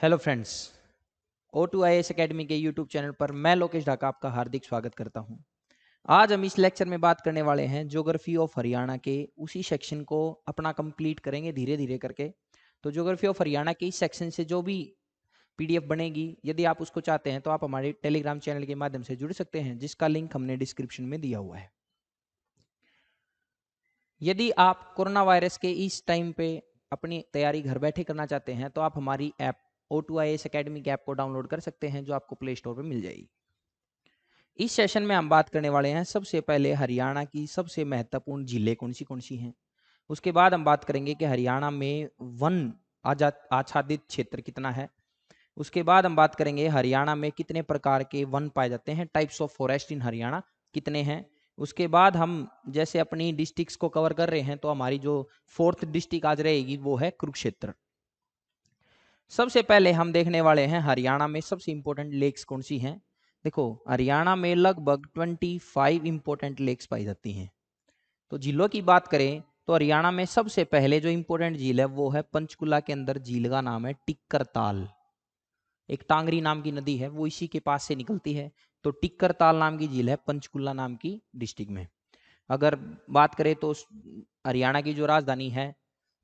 Hello friends, O2IAS academy के YouTube channel पर मैं लोकेश ढाका आपका हार्दिक स्वागत करता हूं। आज हम इस लेक्चर में बात करने वाले हैं ज्योग्राफी ऑफ हरियाणा के उसी सेक्शन को अपना कंप्लीट करेंगे धीरे धीरे करके। तो ज्योग्राफी ऑफ हरियाणा के इस सेक्शन से जो भी पीडीएफ बनेगी, यदि आप उसको चाहते हैं तो आप हमारे टेलीग्राम चैनल के माध्यम से जुड़ सकते हैं, जिसका लिंक हमने डिस्क्रिप्शन में दिया हुआ है। यदि आप कोरोना वायरस के इस टाइम पे अपनी तैयारी घर बैठे करना चाहते हैं तो आप हमारी ऐप O2IAS एकेडमी के ऐप को डाउनलोड कर सकते हैं, जो आपको प्ले स्टोर पर मिल जाएगी। इस सेशन में हम बात करने वाले हैं सबसे पहले हरियाणा की सबसे महत्वपूर्ण जिले कौन सी हैं। उसके बाद हम बात करेंगे कि हरियाणा में वन आच्छादित क्षेत्र कितना है। उसके बाद हम बात करेंगे हरियाणा में कितने प्रकार के वन पाए जाते हैं, टाइप्स ऑफ फॉरेस्ट इन हरियाणा कितने हैं। उसके बाद हम जैसे अपनी डिस्ट्रिक्ट्स को कवर कर रहे हैं, तो हमारी जो फोर्थ डिस्ट्रिक्ट आज रहेगी वो है कुरुक्षेत्र। सबसे पहले हम देखने वाले हैं हरियाणा में सबसे इंपॉर्टेंट लेक्स कौन सी हैं। देखो, हरियाणा में लगभग 25 इंपॉर्टेंट लेक्स पाई जाती हैं। तो झीलों की बात करें तो हरियाणा में सबसे पहले जो इंपॉर्टेंट झील है वो है पंचकुला के अंदर झील का नाम है टिक्कर ताल। एक टांगरी नाम की नदी है, वो इसी के पास से निकलती है। तो टिक्कर ताल नाम की झील है पंचकुला नाम की डिस्ट्रिक्ट में। अगर बात करें तो हरियाणा की जो राजधानी है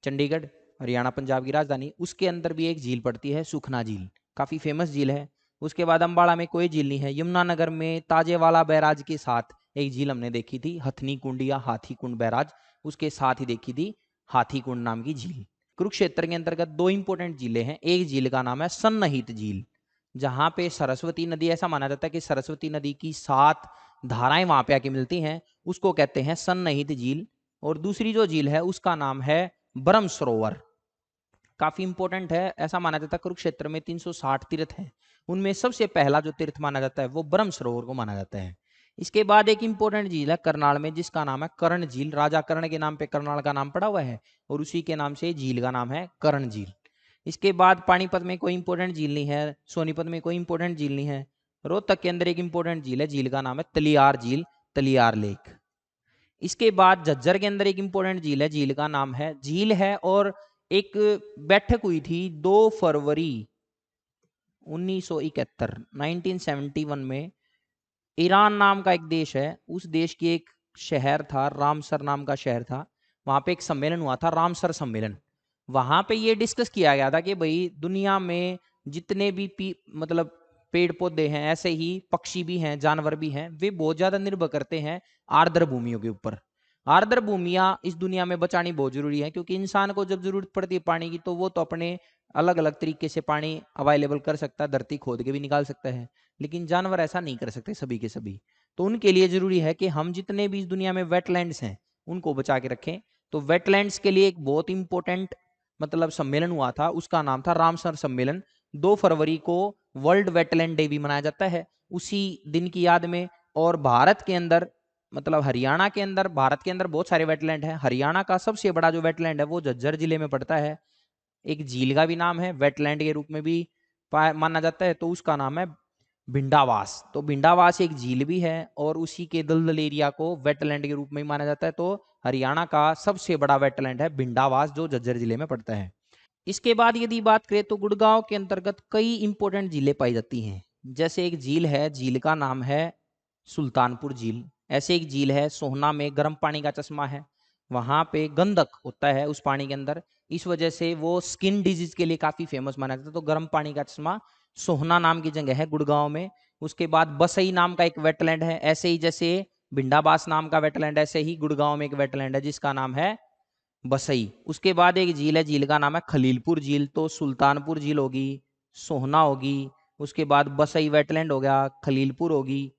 चंडीगढ़, हरियाणा पंजाब की राजधानी, उसके अंदर भी एक झील पड़ती है सुखना झील, काफी फेमस झील है। उसके बाद अंबाला में कोई झील नहीं है। यमुनानगर में ताजेवाला बैराज के साथ एक झील हमने देखी थी, हथनी कुंड या हाथी कुंड बैराज, उसके साथ ही देखी थी हाथी कुंड नाम की झील। कुरुक्षेत्र के अंतर्गत दो इंपोर्टेंट झीलें हैं। एक झील का नाम है सन्नहित झील, जहां पे सरस्वती नदी, ऐसा माना जाता है कि सरस्वती नदी की 7 धाराएं वहां पे आके मिलती हैं, उसको कहते हैं सन्नहित झील। और दूसरी जो झील है उसका नाम है ब्रह्म सरोवर, काफी इंपॉर्टेंट है। ऐसा माना जाता है कुरुक्षेत्र में 360 तीर्थ हैं, उनमें सबसे पहला जो तीर्थ माना जाता है वो ब्रह्म सरोवर को माना जाता है। इसके बाद एक इंपॉर्टेंट झील है करनाल में, जिसका नाम है कर्ण झील। राजा कर्ण के नाम पे करनाल का नाम पड़ा हुआ है और उसी के नाम से झील का नाम है कर्ण झील। इसके बाद पानीपत में कोई इंपॉर्टेंट झील नहीं है, सोनीपत में कोई इंपॉर्टेंट झील नहीं है। रोहतक के अंदर एक इंपॉर्टेंट झील है, झील का नाम है तलियार झील, तलियार लेक। इसके बाद झज्जर के अंदर एक इंपॉर्टेंट झील है, झील का नाम है झील है। और एक बैठक हुई थी 2 फरवरी 1971 1971 में, ईरान नाम का एक देश है, उस देश की एक शहर था, रामसर नाम का शहर था, वहां पे एक सम्मेलन हुआ था, रामसर सम्मेलन। वहां पे ये डिस्कस किया गया था कि भाई दुनिया में जितने भी मतलब पेड़ पौधे हैं, ऐसे ही पक्षी भी हैं, जानवर भी हैं, वे बहुत ज्यादा निर्भर करते हैं आर्द्र भूमियों के ऊपर। आर्द्र भूमियां इस दुनिया में बचानी बहुत जरूरी है, क्योंकि इंसान को जब जरूरत पड़ती है पानी की तो वो तो अपने अलग अलग तरीके से पानी अवेलेबल कर सकता है, धरती खोद के भी निकाल सकता है, लेकिन जानवर ऐसा नहीं कर सकते सभी के सभी। तो उनके लिए जरूरी है कि हम जितने भी इस दुनिया में वेटलैंड्स हैं उनको बचा के रखें। तो वेटलैंड्स के लिए एक बहुत इंपॉर्टेंट मतलब सम्मेलन हुआ था, उसका नाम था रामसर सम्मेलन। 2 फरवरी को वर्ल्ड वेटलैंड डे भी मनाया जाता है उसी दिन की याद में। और भारत के अंदर मतलब हरियाणा के अंदर, भारत के अंदर बहुत सारे वेटलैंड हैं। हरियाणा का सबसे बड़ा जो वेटलैंड है वो झज्जर जिले में पड़ता है। एक झील का भी नाम है, वेटलैंड के रूप में भी माना जाता है, तो उसका नाम है भिंडावास। तो भिंडावास एक झील भी है और उसी के दलदल एरिया को वेटलैंड के रूप में माना जाता है। तो हरियाणा का सबसे बड़ा वेटलैंड है भिंडावास, जो झज्जर जिले में पड़ता है। इसके बाद यदि बात करें तो गुड़गांव के अंतर्गत कई इंपॉर्टेंट झीलें पाई जाती हैं। जैसे एक झील है, झील का नाम है सुल्तानपुर झील। ऐसे एक झील है सोहना में, गर्म पानी का चश्मा है, वहां पे गंधक होता है उस पानी के अंदर, इस वजह से वो स्किन डिजीज के लिए काफी फेमस माना जाता है। तो गर्म पानी का चश्मा सोहना नाम की जगह है गुड़गांव में। उसके बाद बसई नाम का एक वेटलैंड है, ऐसे ही जैसे भिंडाबास नाम का वेटलैंड, ऐसे ही गुड़गांव में एक वेटलैंड है जिसका नाम है बसई। उसके बाद एक झील है, झील का नाम है खलीलपुर झील। तो सुल्तानपुर झील होगी, सोहना होगी, उसके बाद बसई वेटलैंड हो गया, खलीलपुर होगी,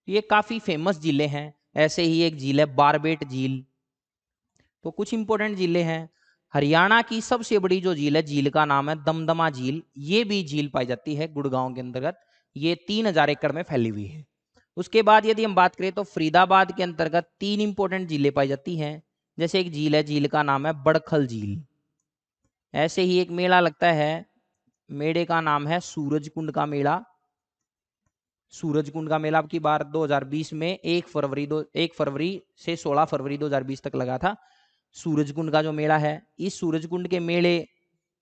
ये काफी फेमस झीलें हैं। ऐसे ही एक झील है बारबेट झील। तो कुछ इंपोर्टेंट झीलें हैं। हरियाणा की सबसे बड़ी जो झील है, झील का नाम है दमदमा झील। ये भी झील पाई जाती है गुड़गांव के अंतर्गत, ये 3000 एकड़ में फैली हुई है। उसके बाद यदि हम बात करें तो फरीदाबाद के अंतर्गत 3 इंपोर्टेंट झीलें पाई जाती हैं। जैसे एक झील है, झील का नाम है बड़खल झील। ऐसे ही एक मेला लगता है, मेले का नाम है सूरज कुंड का मेला। सूरज कुंड का मेला की बार 2020 में 1 फरवरी से 16 फरवरी 2020 तक लगा था सूरज कुंड का जो मेला है। इस सूरज कुंड के मेले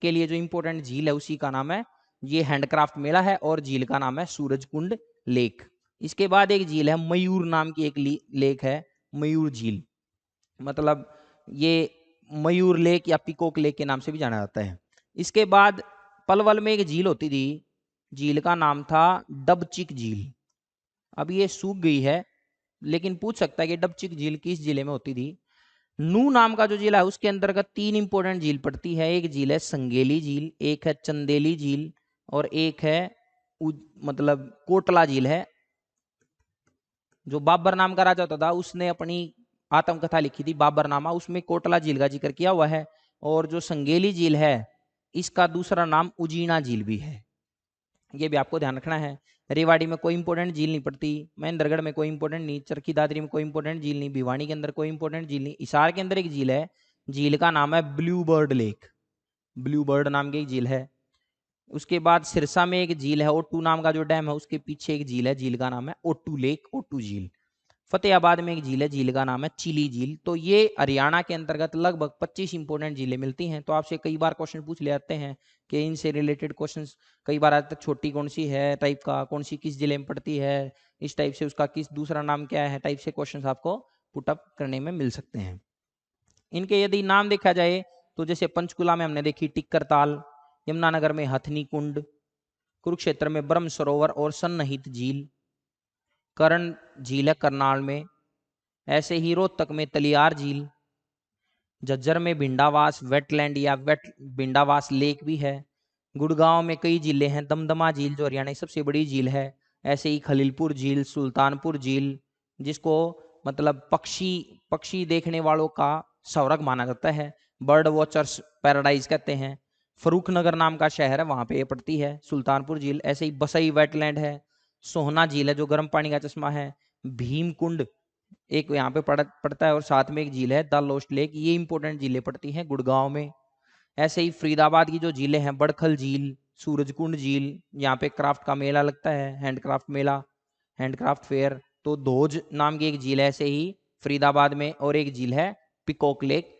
के लिए जो इंपॉर्टेंट झील है उसी का नाम है ये हैंडक्राफ्ट मेला है और झील का नाम है सूरजकुंड लेक। इसके बाद एक झील है मयूर नाम की एक लेक है, मयूर झील, मतलब ये मयूर लेक या पिकॉक लेक के नाम से भी जाना जाता है। इसके बाद पलवल में एक झील होती थी, झील का नाम था डबचिक झील। अब ये सूख गई है, लेकिन पूछ सकता है कि डबचिक झील किस जिले में होती थी। नू नाम का जो जिला है उसके अंतर्गत 3 इंपॉर्टेंट झील पड़ती है। एक झील है संगेली झील, एक है चंदेली झील और एक है मतलब कोटला झील है। जो बाबर नाम का राजा होता था उसने अपनी आत्मकथा लिखी थी बाबरनामा, उसमें कोटला झील का जिक्र किया हुआ है। और जो संगेली झील है इसका दूसरा नाम उजीना झील भी है, ये भी आपको ध्यान रखना है। रेवाड़ी में कोई इंपॉर्टेंट झील नहीं पड़ती, महेंद्रगढ़ में कोई इंपॉर्टेंट नहीं, चरखी दादरी में कोई इंपॉर्टेंट झील नहीं, भिवानी के अंदर कोई इंपॉर्टेंट झील नहीं। हिसार के अंदर एक झील है, झील का नाम है blue bird lake, blue bird नाम की एक झील है। उसके बाद सिरसा में एक झील है, ओटू नाम का जो डैम है उसके पीछे एक झील है, झील का नाम है ओटू लेक, ओटू झील। फतेहाबाद में एक झील है, झील का नाम है चिली झील। तो ये हरियाणा के अंतर्गत लगभग 25 इंपोर्टेंट झीलें मिलती हैं। तो आपसे कई बार क्वेश्चन पूछ ले जाते हैं कि इनसे रिलेटेड क्वेश्चंस कई बार आते हैं, छोटी कौन सी है टाइप का, कौन सी किस जिले में पड़ती है, इस टाइप से उसका किस दूसरा नाम क्या है टाइप से क्वेश्चंस आपको पुटअप करने में मिल सकते हैं। इनके यदि नाम देखा जाए तो जैसे पंचकुला में हमने देखी टिक्कर ताल, यमुनानगर में हथनी कुंड, कुरुक्षेत्र में ब्रह्म सरोवर और सन्निहित झील, कर्ण झील है करनाल में, ऐसे ही रोहतक में तलियार झील, झज्जर में भिंडावास वेटलैंड या वेट भिंडावास लेक भी है। गुड़गांव में कई झीलें हैं, दमदमा झील जो हरियाणा की सबसे बड़ी झील है, ऐसे ही खलीलपुर झील, सुल्तानपुर झील जिसको मतलब पक्षी देखने वालों का स्वर्ग माना जाता है, बर्ड वॉचर्स पैराडाइज कहते हैं। फरूखनगर नाम का शहर है, वहां पे ये पड़ती है सुल्तानपुर झील। ऐसे ही बसई वेटलैंड है, सोहना झील है जो गर्म पानी का चश्मा है, भीमकुंड एक यहाँ पे पड़ता है और साथ में एक झील है द लोस्ट लेक। ये इंपॉर्टेंट झीलें पड़ती हैं गुड़गांव में। ऐसे ही फरीदाबाद की जो झीलें हैं, बड़खल झील, सूरजकुंड झील, यहाँ पे क्राफ्ट का मेला लगता है, हैंडक्राफ्ट मेला, हैंडक्राफ्ट फेयर। तो धोज नाम की एक झील है ऐसे ही फरीदाबाद में, और एक झील है पिकॉक लेक।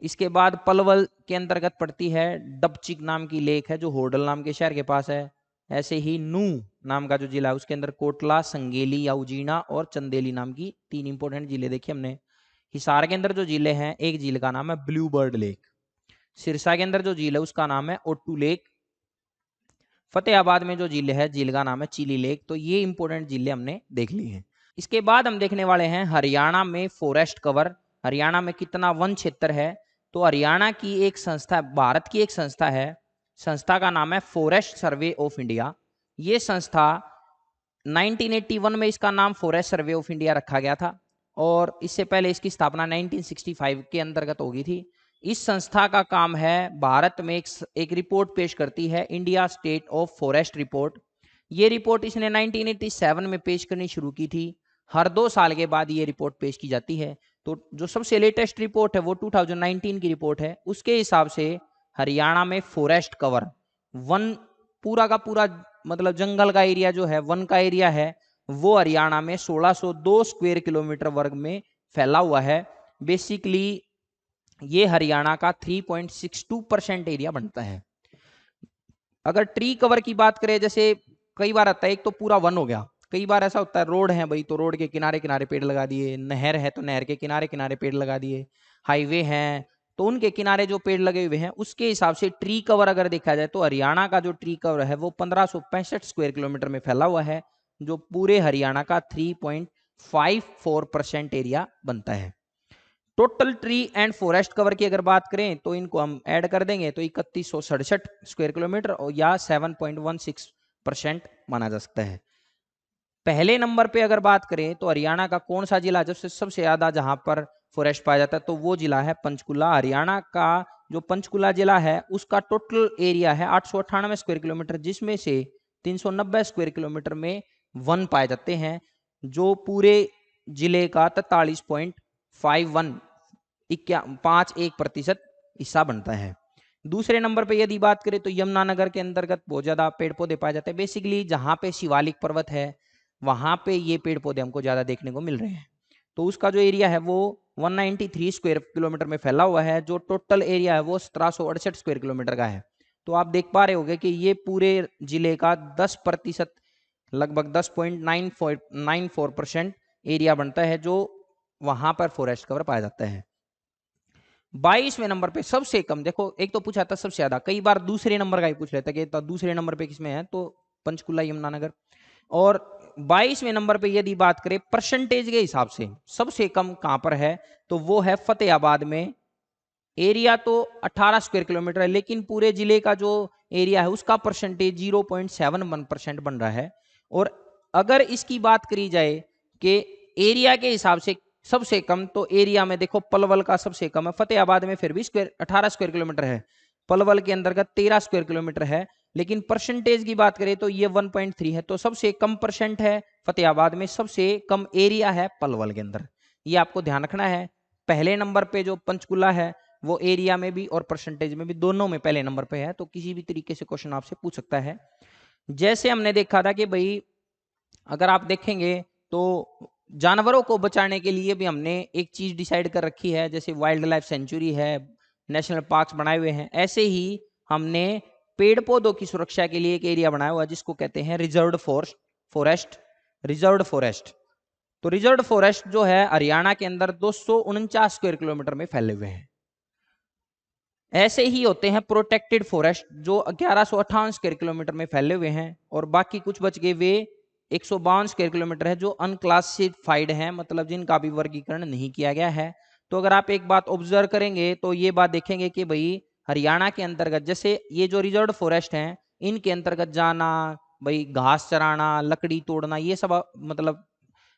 इसके बाद पलवल के अंतर्गत पड़ती है डबचिक नाम की लेक है जो होडल नाम के शहर के पास है। ऐसे ही नू नाम का जो जिला है उसके अंदर कोटला, संगेली या उजीना और चंदेली नाम की 3 इंपॉर्टेंट जिले देखे हमने। हिसार के अंदर जो जिले हैं, एक झील का नाम है ब्लू बर्ड लेक। सिरसा के अंदर जो झील है उसका नाम है ओटू लेक। फतेहाबाद में जो झील है, झील का नाम है चिली लेक। तो ये इंपॉर्टेंट झीलें हमने देख ली हैं। इसके बाद हम देखने वाले हैं हरियाणा में फॉरेस्ट कवर, हरियाणा में कितना वन क्षेत्र है। तो हरियाणा की एक संस्था, भारत की एक संस्था है, संस्था का नाम है फॉरेस्ट सर्वे ऑफ इंडिया। ये संस्था 1981 में इसका नाम फॉरेस्ट सर्वे ऑफ इंडिया रखा गया था और इससे पहले इसकी स्थापना 1965 के अंतर्गत हो गई थी। इस संस्था का काम है भारत में एक रिपोर्ट पेश करती है, India state of forest report. ये रिपोर्ट इसने 1987 में पेश करनी शुरू की थी। हर 2 साल के बाद ये रिपोर्ट पेश की जाती है। तो जो सबसे लेटेस्ट रिपोर्ट है वो 2019 की रिपोर्ट है। उसके हिसाब से हरियाणा में फॉरेस्ट कवर, वन पूरा का पूरा मतलब जंगल का एरिया जो है, वन का एरिया है, वो हरियाणा में 1602 स्क्वायर किलोमीटर वर्ग में फैला हुआ है। बेसिकली ये हरियाणा का 3.62% एरिया बनता है। अगर ट्री कवर की बात करें, जैसे कई बार आता है एक तो पूरा वन हो गया, कई बार ऐसा होता है रोड है भाई तो रोड के किनारे किनारे पेड़ लगा दिए, नहर है तो नहर के किनारे किनारे पेड़ लगा दिए, हाईवे हैं तो उनके किनारे जो पेड़ लगे हुए हैं उसके हिसाब से ट्री कवर अगर देखा जाए तो हरियाणा का जो ट्री कवर है वो 1565 स्क्वायर किलोमीटर में फैला हुआ है, जो पूरे हरियाणा का 3.54% एरिया बनता है। Total tree and forest cover की अगर बात करें तो इनको हम ऐड कर देंगे तो 3167 स्क्वायर किलोमीटर और या 7.16% माना जा सकता है। पहले नंबर पे अगर बात करें तो हरियाणा का कौन सा जिला जब से सबसे ज्यादा जहां पर फॉरेस्ट पाया जाता है तो वो जिला है पंचकुला। हरियाणा का जो पंचकुला जिला है उसका टोटल एरिया है 898 स्क्वायर किलोमीटर, जिसमें से 390 स्क्वायर किलोमीटर में वन पाए जाते हैं, जो पूरे जिले का 43.51% हिस्सा बनता है। दूसरे नंबर पे यदि बात करें तो यमुनानगर के अंतर्गत बहुत ज्यादा पेड़ पौधे पाए जाते हैं। बेसिकली जहां पे शिवालिक पर्वत है वहां पे ये पेड़ पौधे हमको ज्यादा देखने को मिल रहे हैं। तो उसका जो एरिया है वो 193 स्क्वायर किलोमीटर में फैला हुआ है, जो टोटल एरिया है वो 1768 स्क्वायर किलोमीटर का है। तो आप देख पा रहे होगे कि ये पूरे जिले का 10%, लगभग 10.94% एरिया बनता है जो वहां पर फॉरेस्ट कवर पाया जाता है। 22वें नंबर पे सबसे कम, देखो एक तो पूछा था सबसे ज्यादा, कई बार दूसरे नंबर का ही पूछ लेता कि तो दूसरे नंबर पे किसमें है, तो पंचकुला यमुनानगर। और 22वें नंबर पे यदि बात करें परसेंटेज के हिसाब से सबसे कम कहां पर है, तो वो है फतेहाबाद में। एरिया तो 18 स्क्वायर किलोमीटर है, लेकिन पूरे जिले का जो एरिया है उसका परसेंटेज 0.71% बन रहा है। और अगर इसकी बात करी जाए कि एरिया के हिसाब से सबसे कम, तो एरिया में देखो पलवल का सबसे कम है, फतेहाबाद में फिर भी 18 स्क्वायर किलोमीटर है, पलवल के अंतर्गत 13 स्क्वायर किलोमीटर है, लेकिन परसेंटेज की बात करें तो ये 1.3 है, तो सबसे कम परसेंट है फतेहाबाद में, सबसे कम एरिया है पलवल के अंदर। ये आपको ध्यान रखना है। पहले नंबर पे जो पंचकुला है वो एरिया में भी और परसेंटेज में भी दोनों में पहले नंबर पे है, तो किसी भी तरीके से क्वेश्चन आपसे पूछ सकता है। जैसे हमने देखा था कि भाई अगर आप देखेंगे तो जानवरों को बचाने के लिए भी हमने एक चीज डिसाइड कर रखी है, जैसे वाइल्ड लाइफ सेंचुरी है, नेशनल पार्क्स बनाए हुए हैं, ऐसे ही हमने पेड़ पौधों की सुरक्षा के लिए एक एरिया बनाया हुआ है जिसको कहते हैं रिजर्व्ड फॉरेस्ट। रिजर्व्ड फॉरेस्ट, तो रिजर्व्ड फॉरेस्ट जो है हरियाणा के अंदर 249 स्क्वायर किलोमीटर में फैले हुए हैं। ऐसे ही होते हैं प्रोटेक्टेड फॉरेस्ट जो 1158 स्क्वायर किलोमीटर में फैले हुए हैं, और बाकी कुछ बच गए वे 152 स्क्वायर किलोमीटर है जो अनक्लासिफाइड हैं, मतलब जिनका भी वर्गीकरण नहीं किया गया है। तो अगर आप एक बात ऑब्जर्व करेंगे तो ये बात देखेंगे कि भाई हरियाणा के अंतर्गत जैसे ये जो रिजर्व फॉरेस्ट हैं इनके अंतर्गत जाना, भाई घास चराना, लकड़ी तोड़ना, ये सब मतलब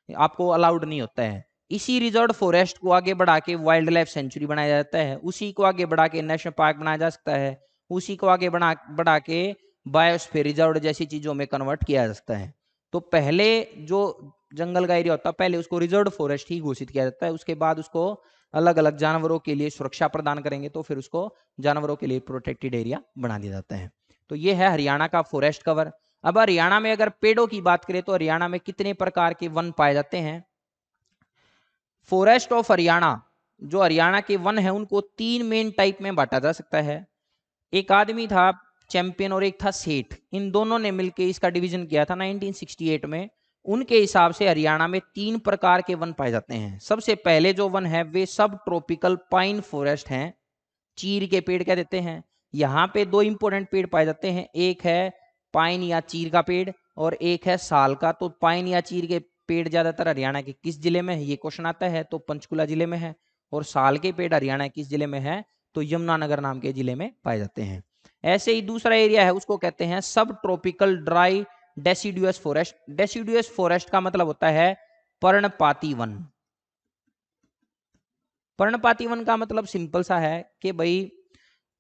आपको अलाउड नहीं होता है। इसी रिजर्व फॉरेस्ट को आगे बढ़ा के वाइल्ड लाइफ सेंचुरी बनाया जाता है, उसी को आगे बढ़ा के नेशनल पार्क बनाया जा सकता है, उसी को आगे बढ़ा के बायोस्फीयर रिजर्व जैसी चीजों में कन्वर्ट किया जा सकता है। तो पहले जो जंगल का एरिया होता है पहले उसको रिजर्व फॉरेस्ट ही घोषित किया जाता है, उसके बाद उसको अलग अलग जानवरों के लिए सुरक्षा प्रदान करेंगे तो फिर उसको जानवरों के लिए प्रोटेक्टेड एरिया बना दिया जाता है। तो ये है हरियाणा का फॉरेस्ट कवर। अब हरियाणा में अगर पेड़ों की बात करें तो हरियाणा में कितने प्रकार के वन पाए जाते हैं। फॉरेस्ट ऑफ हरियाणा, जो हरियाणा के वन है उनको 3 मेन टाइप में बांटा जा सकता है। एक आदमी था चैंपियन और एक था सेठ, इन दोनों ने मिलकर इसका डिवीजन किया था 1968 में। उनके हिसाब से हरियाणा में 3 प्रकार के वन पाए जाते हैं। सबसे पहले जो वन है वे सब ट्रॉपिकल पाइन फॉरेस्ट हैं, चीर के पेड़ कह देते हैं। यहाँ पे 2 इंपॉर्टेंट पेड़ पाए जाते हैं, एक है पाइन या चीर का पेड़ और एक है साल का। तो पाइन या चीर के पेड़ ज्यादातर हरियाणा के किस जिले में है, ये क्वेश्चन आता है, तो पंचकुला जिले में है। और साल के पेड़ हरियाणा किस जिले में है, तो यमुनानगर नाम के जिले में पाए जाते हैं। ऐसे ही दूसरा एरिया है उसको कहते हैं सब tropical dry deciduous forest. Deciduous forest का मतलब होता है पर्णपाती वन। पर्णपाती वन का मतलब सिंपल सा है कि भाई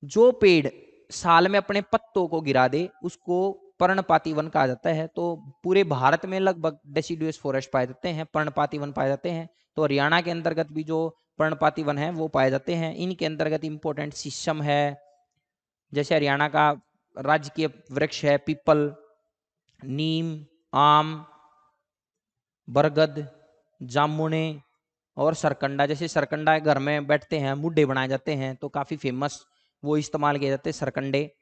जो पेड़ साल में अपने पत्तों को गिरा दे उसको पर्णपाती वन कहा जाता है। तो पूरे भारत में लगभग डेसिडुअस फॉरेस्ट पाए जाते हैं, पर्णपाती वन पाए जाते हैं। तो हरियाणा के अंतर्गत भी जो पर्णपाती वन है वो पाए जाते हैं। इनके अंतर्गत इंपॉर्टेंट शीशम है, जैसे हरियाणा का राजकीय वृक्ष है पीपल, नीम, आम, बरगद, जामुने और सरकंडा। जैसे सरकंडा घर में बैठते हैं, मुड्ढे बनाए जाते हैं, तो काफी फेमस वो इस्तेमाल किए जाते हैं सरकंडे।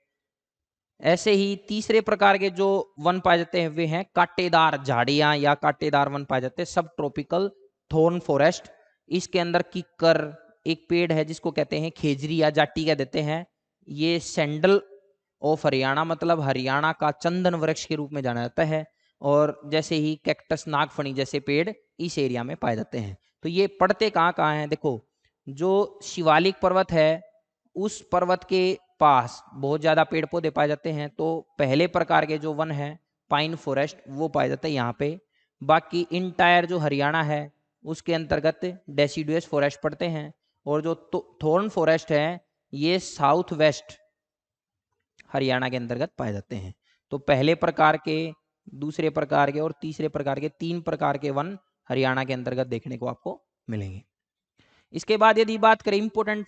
ऐसे ही तीसरे प्रकार के जो वन पाए जाते हैं वे हैं कांटेदार झाड़ियां या कांटेदार वन पाए जाते हैं, सब ट्रॉपिकल थॉर्न फॉरेस्ट। इसके अंदर किक्कर एक पेड़ है जिसको कहते हैं खेजरी या जाटी कह देते हैं। ये सैंडल ऑफ हरियाणा, मतलब हरियाणा का चंदन वृक्ष के रूप में जाना जाता है। और जैसे ही कैक्टस, नागफनी जैसे पेड़ इस एरिया में पाए जाते हैं। तो ये पड़ते कहाँ कहाँ हैं, देखो जो शिवालिक पर्वत है उस पर्वत के पास बहुत ज्यादा पेड़ पौधे पाए जाते हैं, तो पहले प्रकार के जो वन है पाइन फॉरेस्ट वो पाए जाते हैं यहाँ पे। बाकी इंटायर जो हरियाणा है उसके अंतर्गत डेसिडुअस फॉरेस्ट पड़ते हैं। और जो थॉर्न फॉरेस्ट है ये साउथ वेस्ट हरियाणा के अंतर्गत पाए जाते हैं। तो पहले प्रकार के, दूसरे प्रकार के और तीसरे प्रकार के 3 प्रकार के वन हरियाणा के अंतर्गत देखने को आपको मिलेंगे। इसके बाद यदि बात करें इंपोर्टेंट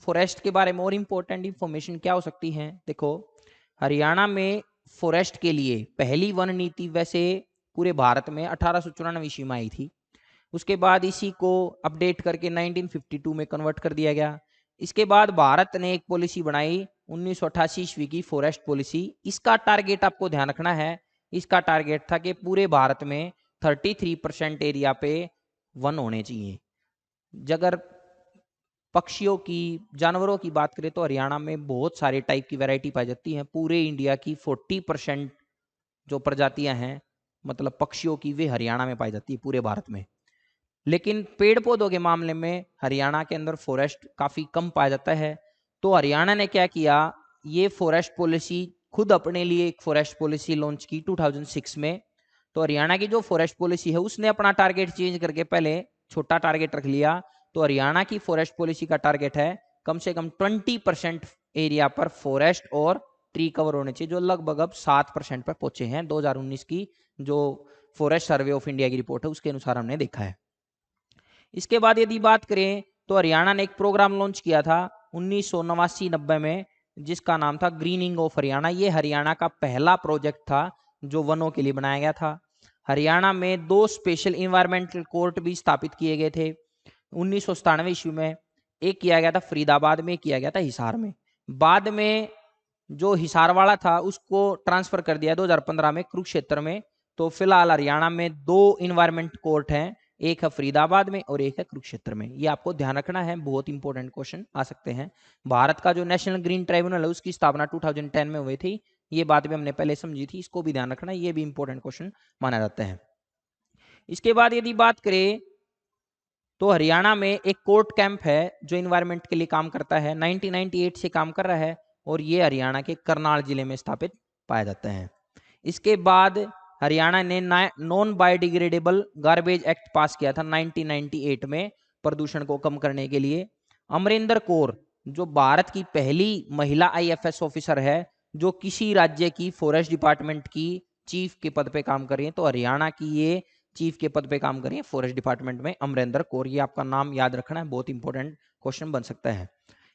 फॉरेस्ट के बारे में और इंपोर्टेंट इंफॉर्मेशन क्या हो सकती है, देखो हरियाणा में फॉरेस्ट के लिए पहली वन नीति वैसे पूरे भारत में 1894 ईस्वी में आई थी। उसके बाद इसी को अपडेट करके 1952 में कन्वर्ट कर दिया गया। इसके बाद भारत ने एक पॉलिसी बनाई 1988 ईस्वी की फॉरेस्ट पॉलिसी। इसका टारगेट आपको ध्यान रखना है, इसका टारगेट था कि पूरे भारत में 33% एरिया पे वन होने चाहिए। अगर पक्षियों की, जानवरों की बात करें तो हरियाणा में बहुत सारे टाइप की वैरायटी पाई जाती है। पूरे इंडिया की 40% जो प्रजातियां हैं मतलब पक्षियों की, वे हरियाणा में पाई जाती है पूरे भारत में। लेकिन पेड़ पौधों के मामले में हरियाणा के अंदर फॉरेस्ट काफी कम पाया जाता है। तो हरियाणा ने क्या किया, ये फॉरेस्ट पॉलिसी खुद अपने लिए एक फॉरेस्ट पॉलिसी लॉन्च की 2006 में। तो हरियाणा की जो फॉरेस्ट पॉलिसी है उसने अपना टारगेट चेंज करके पहले छोटा टारगेट रख लिया। तो हरियाणा की फॉरेस्ट पॉलिसी का टारगेट है कम से कम 20% एरिया पर फॉरेस्ट और ट्री कवर होने चाहिए, जो लगभग अब 7% पर पहुंचे हैं। 2019 की जो फॉरेस्ट सर्वे ऑफ इंडिया की रिपोर्ट है उसके अनुसार हमने देखा है। इसके बाद यदि बात करें तो हरियाणा ने एक प्रोग्राम लॉन्च किया था 1989-90 में, जिसका नाम था ग्रीनिंग ऑफ हरियाणा। ये हरियाणा का पहला प्रोजेक्ट था जो वनों के लिए बनाया गया था। हरियाणा में 2 स्पेशल इन्वायरमेंटल कोर्ट भी स्थापित किए गए थे 1997 ईस्वी में। एक किया गया था फरीदाबाद में, किया गया था हिसार में। बाद में जो हिसार वाला था उसको ट्रांसफर कर दिया 2015 में कुरुक्षेत्र में। तो फिलहाल हरियाणा में 2 इन्वायरमेंट कोर्ट हैं, एक है फरीदाबाद में और एक है कुरुक्षेत्र में। ये आपको ध्यान रखना है, बहुत इंपॉर्टेंट क्वेश्चन आ सकते हैं। भारत का जो नेशनल ग्रीन ट्राइब्यूनल है उसकी स्थापना 2010 में हुई थी, ये बात भी हमने पहले समझी थी, इसको भी ध्यान रखना, ये भी इंपॉर्टेंट क्वेश्चन माना जाता है। इसके बाद यदि बात करें तो हरियाणा में एक कोर्ट कैंप है जो इन्वायरमेंट के लिए काम करता है, 1998 से काम कर रहा है और ये हरियाणा के करनाल जिले में स्थापित पाया जाता है। इसके बाद हरियाणा ने नॉन बायोडिग्रेडेबल गार्बेज एक्ट पास किया था 1998 में प्रदूषण को कम करने के लिए। अमरिंदर कौर जो भारत की पहली महिला IFS ऑफिसर है जो किसी राज्य की फॉरेस्ट डिपार्टमेंट की चीफ के पद पे काम कर रही है, तो हरियाणा की ये चीफ के पद पे काम कर रही है फॉरेस्ट डिपार्टमेंट में, अमरिंदर कौर। ये आपका नाम याद रखना है, बहुत इंपॉर्टेंट क्वेश्चन बन सकता है।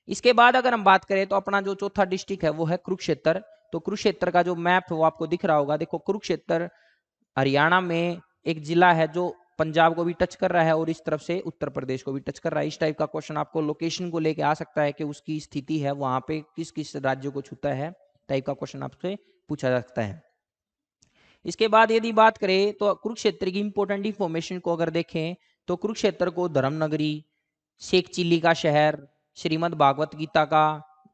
इसके बाद अगर हम बात करें तो अपना जो चौथा डिस्ट्रिक्ट है वो है कुरुक्षेत्र। तो कुरुक्षेत्र का जो मैप है वो आपको दिख रहा होगा। देखो कुरुक्षेत्र हरियाणा में एक जिला है जो पंजाब को भी टच कर रहा है और इस तरफ से उत्तर प्रदेश को भी टच कर रहा है। इस टाइप का क्वेश्चन आपको लोकेशन को लेके आ सकता है कि उसकी स्थिति है वहां पे किस किस राज्य को छूता है, टाइप का क्वेश्चन आपसे पूछा जा सकता है। इसके बाद यदि बात करें तो कुरुक्षेत्र की इंपॉर्टेंट इंफॉर्मेशन को अगर देखें तो कुरुक्षेत्र को धर्म नगरी, शेख चिल्ली का शहर, श्रीमद् भागवत गीता का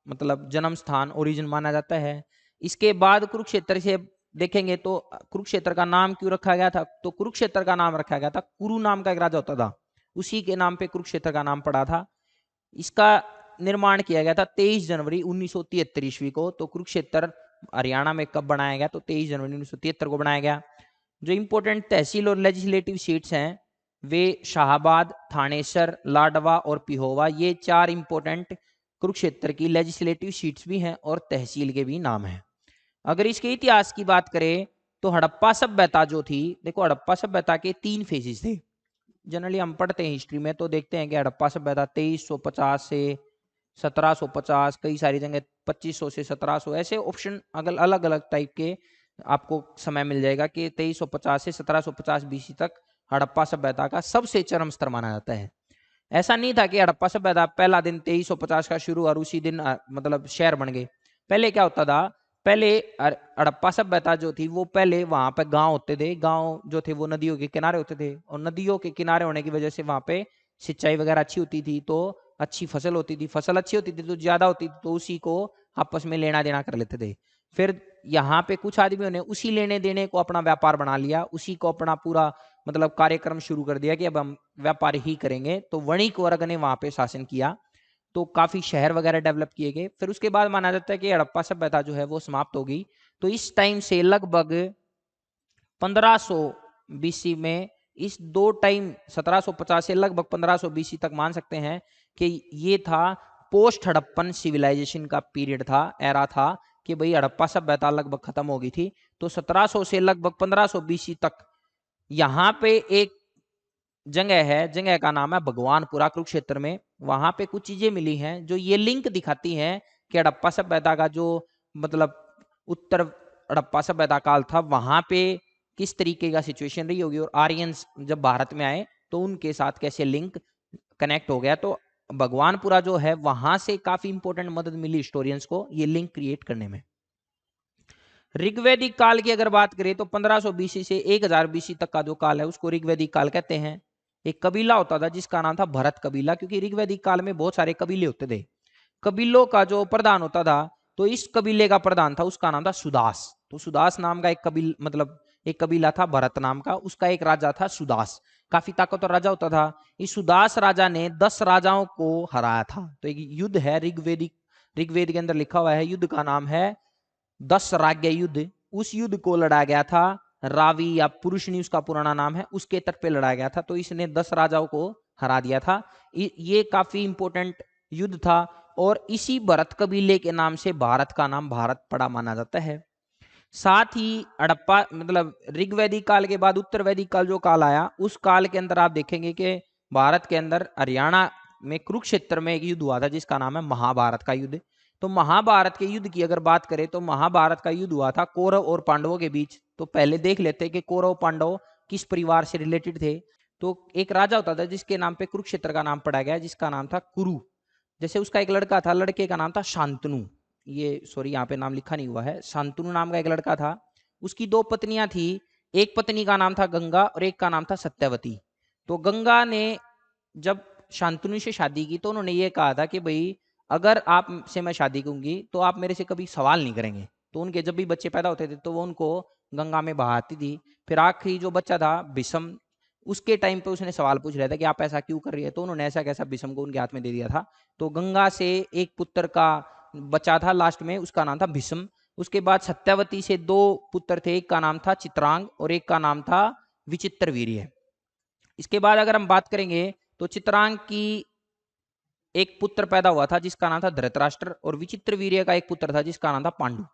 मतलब जन्म स्थान, ओरिजिन माना जाता है। इसके बाद कुरुक्षेत्र से देखेंगे तो कुरुक्षेत्र का नाम क्यों रखा गया था, तो कुरुक्षेत्र का नाम रखा गया था, कुरु नाम का एक राजा होता था, उसी के नाम पे कुरुक्षेत्र का नाम पड़ा था। इसका निर्माण किया गया था 23 जनवरी 1973 ईस्वी को। तो कुरुक्षेत्र हरियाणा में कब बनाया गया, तो 23 जनवरी 1973 को बनाया गया। जो इंपॉर्टेंट तहसील और लेजिस्लेटिव सीट्स हैं वे शाहबाद, थानेसर, लाडवा और पिहोवा, ये 4 इंपॉर्टेंट कुरुक्षेत्र की लेजिस्लेटिव सीट्स भी हैं और तहसील के भी नाम हैं। अगर इसके इतिहास की बात करें तो हड़प्पा सभ्यता जो थी, देखो हड़प्पा सभ्यता के 3 फेजेस थे। जनरली हम पढ़ते हैं हिस्ट्री में तो देखते हैं कि हड़प्पा सभ्यता 2350 से 1750, कई सारी जगह 2500 से 1700, ऐसे ऑप्शन अलग अलग टाइप के आपको समय मिल जाएगा कि 2350 से 1750 BC तक हड़प्पा सभ्यता का सबसे चरम स्तर माना जाता है। ऐसा नहीं था कि हड़प्पा सभ्यता पहला दिन 2350 का शुरू और उसी दिन मतलब शहर बन गए। पहले क्या होता था, पहले हड़प्पा सभ्यता जो थी वो पहले वहां पे गांव होते थे, गांव जो थे वो नदियों के किनारे होते थे और नदियों के किनारे होने की वजह से वहां पे सिंचाई वगैरह अच्छी होती थी, तो अच्छी फसल होती थी, फसल अच्छी होती थी तो ज्यादा होती थी, तो उसी को आपस में लेना देना कर लेते थे। फिर यहाँ पे कुछ आदमियों ने उसी लेने देने को अपना व्यापार बना लिया, उसी को अपना पूरा मतलब कार्यक्रम शुरू कर दिया कि अब हम व्यापार ही करेंगे। तो वणिक वर्ग ने वहां पे शासन किया, तो काफी शहर वगैरह डेवलप किए गए। फिर उसके बाद माना जाता है कि हड़प्पा सभ्यता जो है वो समाप्त हो गई। तो इस टाइम से लगभग 1500 BC में, इस 2 टाइम 1750 से लगभग 1500 BC तक मान सकते हैं कि ये था पोस्ट हड़प्पन सिविलाइजेशन का पीरियड था, एरा था कि भाई हड़प्पा सभ्यता लगभग खत्म हो गई थी। तो 1700 से लगभग 1500 BC तक यहाँ पे एक जगह है, जगह का नाम है भगवानपुरा कुरुक्षेत्र में। वहां पे कुछ चीजें मिली हैं जो ये लिंक दिखाती हैं कि हड़प्पा सभ्यता का जो मतलब उत्तर हड़प्पा सभ्यता काल था वहां पे किस तरीके का सिचुएशन रही होगी और आर्यंस जब भारत में आए तो उनके साथ कैसे लिंक कनेक्ट हो गया। तो भगवानपुरा जो है वहां से काफी इंपॉर्टेंट मदद मिली हिस्टोरियंस को ये लिंक क्रिएट करने में। ऋग्वैदिक काल की अगर बात करें तो 1500 बीसी से 1000 बीसी तक का जो काल है उसको ऋग्वैदिक काल कहते हैं। एक कबीला होता था जिसका नाम था भरत कबीला, क्योंकि ऋग्वैदिक काल में बहुत सारे कबीले होते थे। कबीलों का जो प्रधान होता था, तो इस कबीले का प्रधान था, उसका नाम था सुदास। तो सुदास नाम का एक कबीला था भरत नाम का, उसका एक राजा था सुदास, काफी ताकतवर राजा होता था। इस सुदास राजा ने 10 राजाओं को हराया था। तो एक युद्ध है ऋग्वेद के अंदर लिखा हुआ है, युद्ध का नाम है 10 राज्य युद्ध। उस युद्ध को लड़ा गया था रावी या पुरुषनी उसका पुराना नाम है, उसके तट पे लड़ा गया था। तो इसने 10 राजाओं को हरा दिया था। ये काफी इंपॉर्टेंट युद्ध था और इसी भरत कबीले के नाम से भारत का नाम भारत पड़ा माना जाता है। साथ ही हड़प्पा ऋग्वैदिक काल के बाद उत्तर वैदिक काल जो काल आया, उस काल के अंदर आप देखेंगे कि भारत के अंदर हरियाणा में कुरुक्षेत्र में एक युद्ध हुआ था जिसका नाम है महाभारत का युद्ध। तो महाभारत के युद्ध की अगर बात करें तो महाभारत का युद्ध हुआ था कौरव और पांडवों के बीच। तो पहले देख लेते हैं कि कौरव पांडव किस परिवार से रिलेटेड थे। तो एक राजा होता था जिसके नाम पे कुरुक्षेत्र का नाम पड़ा गया, जिसका नाम था कुरु। जैसे उसका एक लड़का था, लड़के का नाम था शांतनु। ये सॉरी यहाँ पे नाम लिखा नहीं हुआ है। शांतनु नाम का एक लड़का था, उसकी 2 पत्नियां थी। एक पत्नी का नाम था गंगा और एक का नाम था सत्यवती। तो गंगा ने जब शांतनु से शादी की तो उन्होंने ये कहा था कि भाई अगर आप से मैं शादी करूंगी तो आप मेरे से कभी सवाल नहीं करेंगे। तो उनके जब भी बच्चे पैदा होते थे तो वो उनको गंगा में बहाती थी। फिर आखिरी जो बच्चा था भीष्म, उसके टाइम पे उसने सवाल पूछ रहा था कि आप ऐसा क्यों कर रही है, तो उन्होंने ऐसा कैसा भीष्म को उनके हाथ में दे दिया था। तो गंगा से एक पुत्र का बचा था लास्ट में, उसका नाम था भीष्म। उसके बाद सत्यावती से 2 पुत्र थे, एक का नाम था चित्रांग और एक का नाम था विचित्र वीर्य। इसके बाद अगर हम बात करेंगे तो चित्रांग की एक पुत्र पैदा हुआ था जिसका नाम था धृतराष्ट्र और विचित्र वीर्य का एक पुत्र था जिसका नाम था पांडु।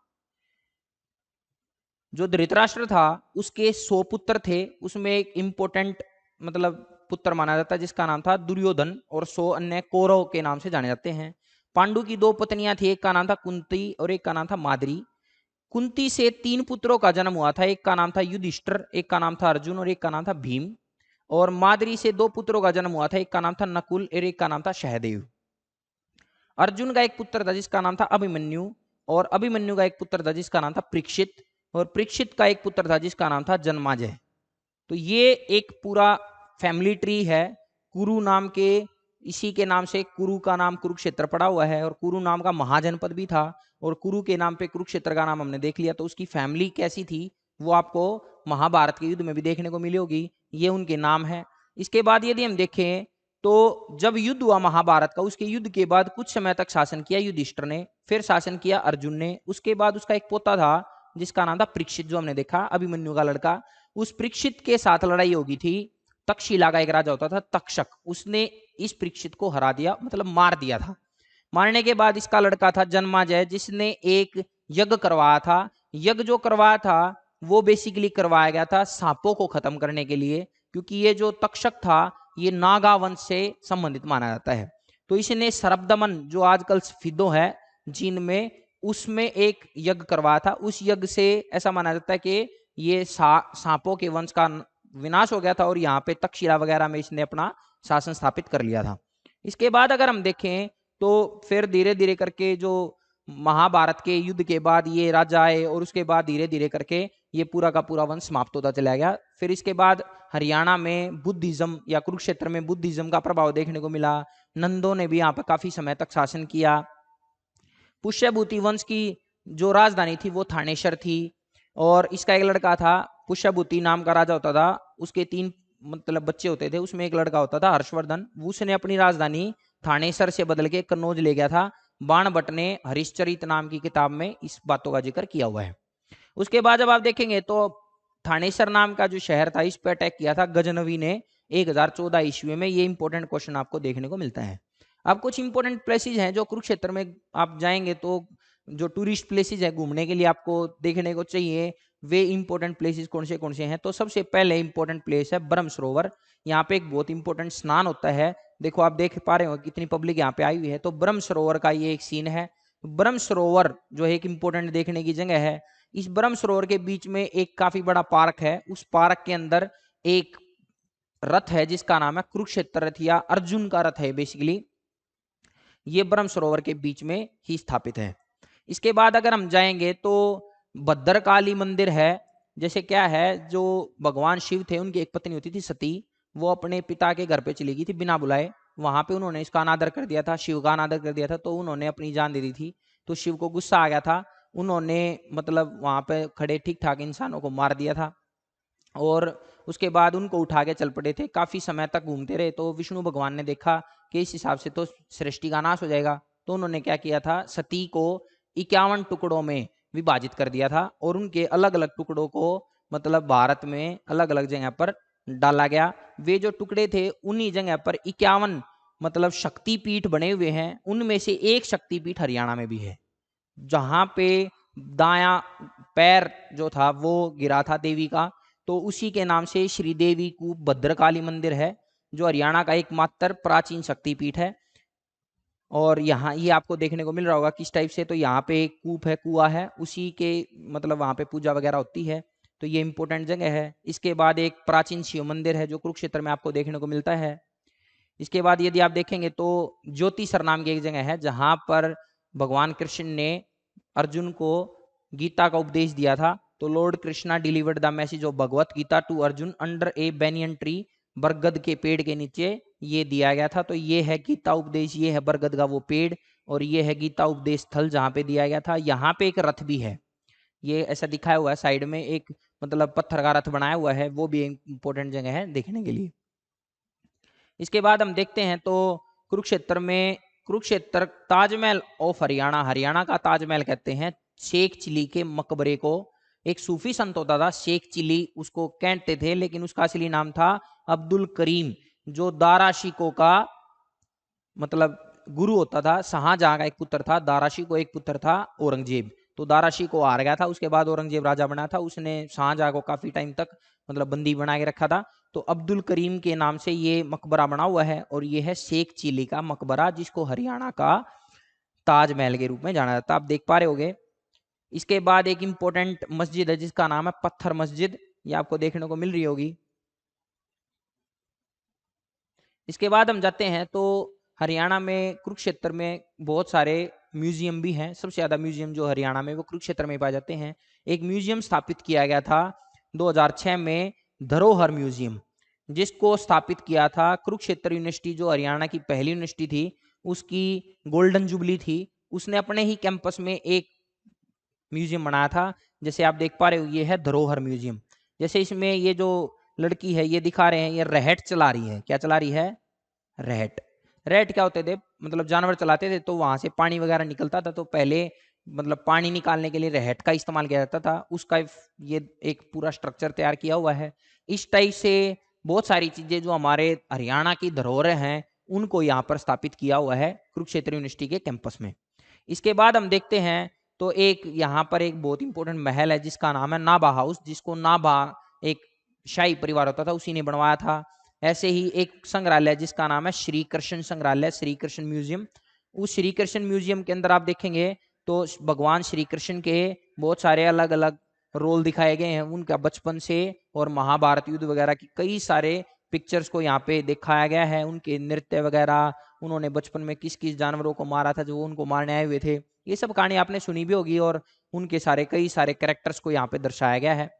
जो धृतराष्ट्र था उसके 100 पुत्र थे, उसमें एक इंपॉर्टेंट पुत्र माना जाता है जिसका नाम था दुर्योधन और 100 अन्य कौरव के नाम से जाने जाते हैं। पांडु की 2 पत्नियां थी, एक का नाम था कुंती और एक का नाम था माद्री। कुंती से 3 पुत्रों का जन्म हुआ था, एक का नाम था युधिष्ठिर, एक का नाम था अर्जुन और एक का नाम था भीम। और माद्री से 2 पुत्रों का जन्म हुआ था, एक का नाम था नकुल और एक का नाम था सहदेव। अर्जुन का एक पुत्र था जिसका नाम था अभिमन्यु और अभिमन्यु का एक पुत्र था जिसका नाम था परीक्षित और परीक्षित का एक पुत्र था जिसका नाम था जन्माजय। तो ये एक पूरा फैमिली ट्री है कुरु नाम के। इसी के नाम से कुरु का नाम कुरुक्षेत्र पड़ा हुआ है और कुरु नाम का महाजनपद भी था और कुरु के नाम पे कुरुक्षेत्र का नाम हमने देख लिया। तो उसकी फैमिली कैसी थी वो आपको महाभारत के युद्ध में भी देखने को मिली होगी, ये उनके नाम है। इसके बाद यदि हम देखें तो जब युद्ध हुआ महाभारत का, उसके युद्ध के बाद कुछ समय तक शासन किया युधिष्ठिर ने, फिर शासन किया अर्जुन ने। उसके बाद उसका एक पोता था जिसका नाम था परीक्षित, जो हमने देखा अभिमन्यु का लड़का। उस परीक्षित के साथ लड़ाई होगी थी। तक्षशिला का एक राजा होता था तक्षक, उसने इस परीक्षित को हरा दिया, मार दिया था। मारने के बाद इसका लड़का था जन्माजय जिसने एक यज्ञ करवाया था। यज्ञ जो करवाया था वो बेसिकली करवाया गया था सांपों को खत्म करने के लिए, क्योंकि ये जो तक्षक था ये नागा वंश से संबंधित माना जाता है। तो इसने सर्पदमन जो आजकल फिदो है चीन में, उसमें एक यज्ञ करवाया था। उस यज्ञ से ऐसा माना जाता है कि ये सांपों के वंश का विनाश हो गया था और यहाँ पे तक्षशिला वगैरह में इसने अपना शासन स्थापित कर लिया था। इसके बाद अगर हम देखें तो फिर धीरे धीरे करके जो महाभारत के युद्ध के बाद ये राजा आए और उसके बाद धीरे धीरे करके ये पूरा का पूरा वंश समाप्त होता चला गया। फिर इसके बाद हरियाणा में बुद्धिज्म या कुरुक्षेत्र में बुद्धिज्म का प्रभाव देखने को मिला। नंदों ने भी यहाँ पर काफी समय तक शासन किया। पुष्यभूति वंश की जो राजधानी थी वो थानेश्वर थी और इसका एक लड़का था पुष्यभूति नाम का राजा होता था। उसके 3 बच्चे होते थे, उसमें एक लड़का होता था हर्षवर्धन। उसने अपनी राजधानी थानेसर से बदल के कन्नौज ले गया था। बाण भट्ट ने हरिश्चरित नाम की किताब में इस बातों का जिक्र किया हुआ है। उसके बाद जब आप देखेंगे तो थानेसर नाम का जो शहर था इस पर अटैक किया था गजनवी ने 1014 ईस्वी में। ये इंपॉर्टेंट क्वेश्चन आपको देखने को मिलता है। अब कुछ इंपॉर्टेंट प्लेसेज हैं जो कुरुक्षेत्र में आप जाएंगे तो जो टूरिस्ट प्लेसेज है घूमने के लिए आपको देखने को चाहिए, वे इंपॉर्टेंट प्लेसेस कौन से हैं। तो सबसे पहले इंपॉर्टेंट प्लेस है ब्रह्म सरोवर। यहाँ पे एक बहुत इंपॉर्टेंट स्नान होता है। देखो आप देख पा रहे हो कितनी पब्लिक यहाँ पे आई हुई है। तो ब्रह्म सरोवर का ये एक सीन है। ब्रह्म सरोवर जो है एक इंपॉर्टेंट देखने की जगह है। इस ब्रह्म सरोवर के बीच में एक काफी बड़ा पार्क है। उस पार्क के अंदर एक रथ है जिसका नाम है कुरुक्षेत्र रथ या अर्जुन का रथ है बेसिकली। ये ब्रह्म सरोवर के बीच में ही स्थापित है। इसके बाद अगर हम जाएंगे तो भद्रकाली मंदिर है। जैसे क्या है, जो भगवान शिव थे उनकी एक पत्नी होती थी सती, वो अपने पिता के घर पे चली गई थी बिना बुलाए। वहां पे उन्होंने इसका अनादर कर दिया था, शिव का अनादर कर दिया था, तो उन्होंने अपनी जान दे दी थी। तो शिव को गुस्सा आ गया था, उन्होंने मतलब वहां पे खड़े ठीक ठाक इंसानों को मार दिया था। और उसके बाद उनको उठा के चल पड़े थे, काफी समय तक घूमते रहे। तो विष्णु भगवान ने देखा कि इस हिसाब से तो सृष्टि का नाश हो जाएगा, तो उन्होंने क्या किया था, सती को 51 टुकड़ों में विभाजित कर दिया था और उनके अलग अलग टुकड़ों को मतलब भारत में अलग अलग जगह पर डाला गया। वे जो टुकड़े थे उन्हीं जगह पर 51 मतलब शक्तिपीठ बने हुए हैं। उनमें से एक शक्तिपीठ हरियाणा में भी है, जहां पे दाया पैर जो था वो गिरा था देवी का, तो उसी के नाम से श्रीदेवी कूप भद्रकाली मंदिर है, जो हरियाणा का एकमात्र प्राचीन शक्तिपीठ है। और यहाँ ये आपको देखने को मिल रहा होगा किस टाइप से, तो यहाँ पे एक कूप है, कुआ है, उसी के मतलब वहाँ पे पूजा वगैरह होती है, तो ये इंपॉर्टेंट जगह है। इसके बाद एक प्राचीन शिव मंदिर है जो कुरुक्षेत्र में आपको देखने को मिलता है। इसके बाद यदि आप देखेंगे तो ज्योतिसर नाम की एक जगह है, जहां पर भगवान कृष्ण ने अर्जुन को गीता का उपदेश दिया था। तो lord Krishna delivered the message of Bhagavad Gita to Arjun under a banyan tree, बरगद के पेड़ के नीचे ये दिया गया था। तो ये है गीता उपदेश, ये है बरगद का वो पेड़, और ये है गीता उपदेश स्थल जहां पे दिया गया था। यहाँ पे एक रथ भी है, ये ऐसा दिखाया हुआ है साइड में, एक मतलब पत्थर का रथ बनाया हुआ है, वो भी एक इंपॉर्टेंट जगह है देखने के लिए। इसके बाद हम देखते हैं तो कुरुक्षेत्र में, कुरुक्षेत्र ताजमहल ऑफ हरियाणा, हरियाणा का ताजमहल कहते हैं। शेख चिली के मकबरे को, एक सूफी संत होता था शेख चिली, उसको कहते थे, लेकिन उसका असली नाम था अब्दुल करीम, जो दारा शिकोह का मतलब गुरु होता था। शाहजहां का एक पुत्र था, दाराशी को एक पुत्र था औरंगजेब, तो दाराशी को हार गया था, उसके बाद औरंगजेब राजा बना था, उसने शाहजहां को काफी टाइम तक मतलब बंदी बना के रखा था। तो अब्दुल करीम के नाम से ये मकबरा बना हुआ है, और ये है शेख चिली का मकबरा, जिसको हरियाणा का ताजमहल के रूप में जाना जाता है, आप देख पा रहे होगे। इसके बाद एक इंपॉर्टेंट मस्जिद है जिसका नाम है पत्थर मस्जिद, ये आपको देखने को मिल रही होगी। इसके बाद हम जाते हैं तो हरियाणा में कुरुक्षेत्र में बहुत सारे म्यूजियम भी हैं। सबसे ज़्यादा म्यूजियम जो हरियाणा में वो कुरुक्षेत्र में पाए जाते हैं। एक म्यूजियम स्थापित किया गया था 2006 में, धरोहर म्यूजियम, जिसको स्थापित किया था कुरुक्षेत्र यूनिवर्सिटी, जो हरियाणा की पहली यूनिवर्सिटी थी, उसकी गोल्डन जुबली थी। उसने अपने ही कैंपस में एक म्यूजियम बनाया था। जैसे आप देख पा रहे हो ये है धरोहर म्यूजियम। जैसे इसमें ये जो लड़की है ये दिखा रहे हैं, ये रहट चला रही है। क्या चला रही है? रहट। रहट क्या होते थे, मतलब जानवर चलाते थे, तो वहां से पानी वगैरह निकलता था, तो पहले मतलब पानी निकालने के लिए रहट का इस्तेमाल किया जाता था। उसका ये एक पूरा स्ट्रक्चर तैयार किया हुआ है। इस टाइप से बहुत सारी चीजें जो हमारे हरियाणा की धरोहरें हैं उनको यहाँ पर स्थापित किया हुआ है कुरुक्षेत्र यूनिवर्सिटी के कैंपस में। इसके बाद हम देखते हैं तो एक यहाँ पर एक बहुत इंपॉर्टेंट महल है जिसका नाम है नाभा हाउस, जिसको नाभा एक शाही परिवार होता था उसी ने बनवाया था। ऐसे ही एक संग्रहालय जिसका नाम है श्री कृष्ण संग्रहालय, श्री कृष्ण म्यूजियम। उस श्री कृष्ण म्यूजियम के अंदर आप देखेंगे तो भगवान श्री कृष्ण के बहुत सारे अलग अलग रोल दिखाए गए हैं, उनका बचपन से और महाभारत युद्ध वगैरह की कई सारे पिक्चर्स को यहाँ पे दिखाया गया है। उनके नृत्य वगैरह, उन्होंने बचपन में किस किस जानवरों को मारा था जो उनको मारने आए हुए थे, ये सब कहानी आपने सुनी भी होगी, और उनके सारे कई सारे कैरेक्टर्स को यहाँ पे दर्शाया गया है।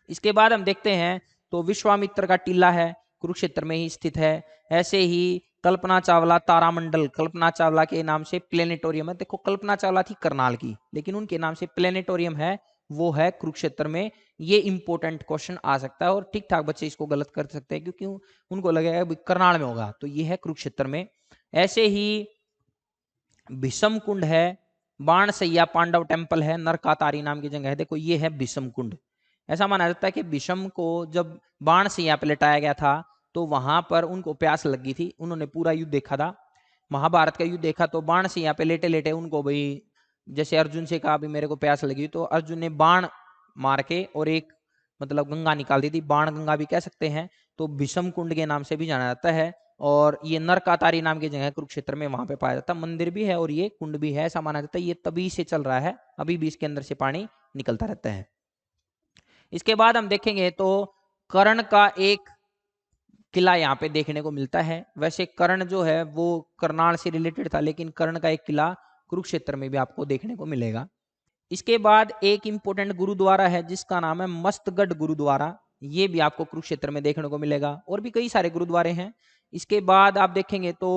इसके बाद हम देखते हैं तो विश्वामित्र का टीला है, कुरुक्षेत्र में ही स्थित है। ऐसे ही कल्पना चावला तारामंडल, कल्पना चावला के नाम से प्लेनेटोरियम है। देखो कल्पना चावला थी करनाल की, लेकिन उनके नाम से प्लेनेटोरियम है, वो है कुरुक्षेत्र में। ये इंपॉर्टेंट क्वेश्चन आ सकता है, और ठीक ठाक बच्चे इसको गलत कर सकते हैं क्योंकि उनको लगेगा करनाल में होगा, तो ये है कुरुक्षेत्र में। ऐसे ही भीषम कुंड है, बाणसैया पांडव टेम्पल है, नरकातारी नाम की जगह है। देखो ये है भीषम कुंड। ऐसा माना जाता है कि भीषम को जब बाणसैया पे लिटाया गया था तो वहां पर उनको प्यास लगी थी, उन्होंने पूरा युद्ध देखा था, महाभारत का युद्ध देखा, तो बाणसैया पे लेटे लेटे उनको भाई जैसे अर्जुन से कहा भी मेरे को प्यास लगी, तो अर्जुन ने बाण मार के और एक मतलब गंगा निकाल दी थी, बाण गंगा भी कह सकते हैं। तो भीषम कुंड के नाम से भी जाना जाता है। और ये नरकातारी नाम की जगह कुरुक्षेत्र में, वहां पे पाया जाता है, मंदिर भी है और ये कुंड भी है। ऐसा माना जाता है ये तभी से चल रहा है, अभी भी इसके अंदर से पानी निकलता रहता है। इसके बाद हम देखेंगे तो कर्ण का एक किला यहाँ पे देखने को मिलता है। वैसे कर्ण जो है वो करनाल से रिलेटेड था, लेकिन कर्ण का एक किला कुरुक्षेत्र में भी आपको देखने को मिलेगा। इसके बाद एक इंपॉर्टेंट गुरुद्वारा है जिसका नाम है मस्तगढ़ गुरुद्वारा, ये भी आपको कुरुक्षेत्र में देखने को मिलेगा। और भी कई सारे गुरुद्वारे हैं। इसके बाद आप देखेंगे तो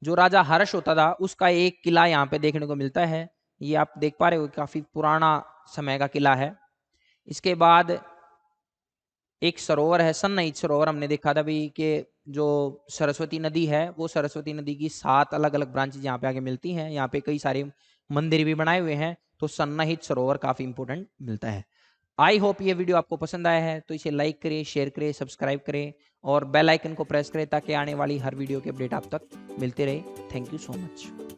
जो राजा हर्ष होता था उसका एक किला यहाँ पे देखने को मिलता है, ये आप देख पा रहे हो, काफी पुराना समय का किला है। इसके बाद एक सरोवर है सन्निहित सरोवर, हमने देखा था भी कि जो सरस्वती नदी है वो सरस्वती नदी की 7 अलग अलग ब्रांचेज यहाँ पे आगे मिलती हैं। यहाँ पे कई सारे मंदिर भी बनाए हुए हैं, तो सन्निहित सरोवर काफी इंपोर्टेंट मिलता है। आई होप ये वीडियो आपको पसंद आया है, तो इसे लाइक करें, शेयर करें, सब्सक्राइब करें और बेल आइकन को प्रेस करें ताकि आने वाली हर वीडियो के अपडेट आप तक मिलते रहे। Thank you so much.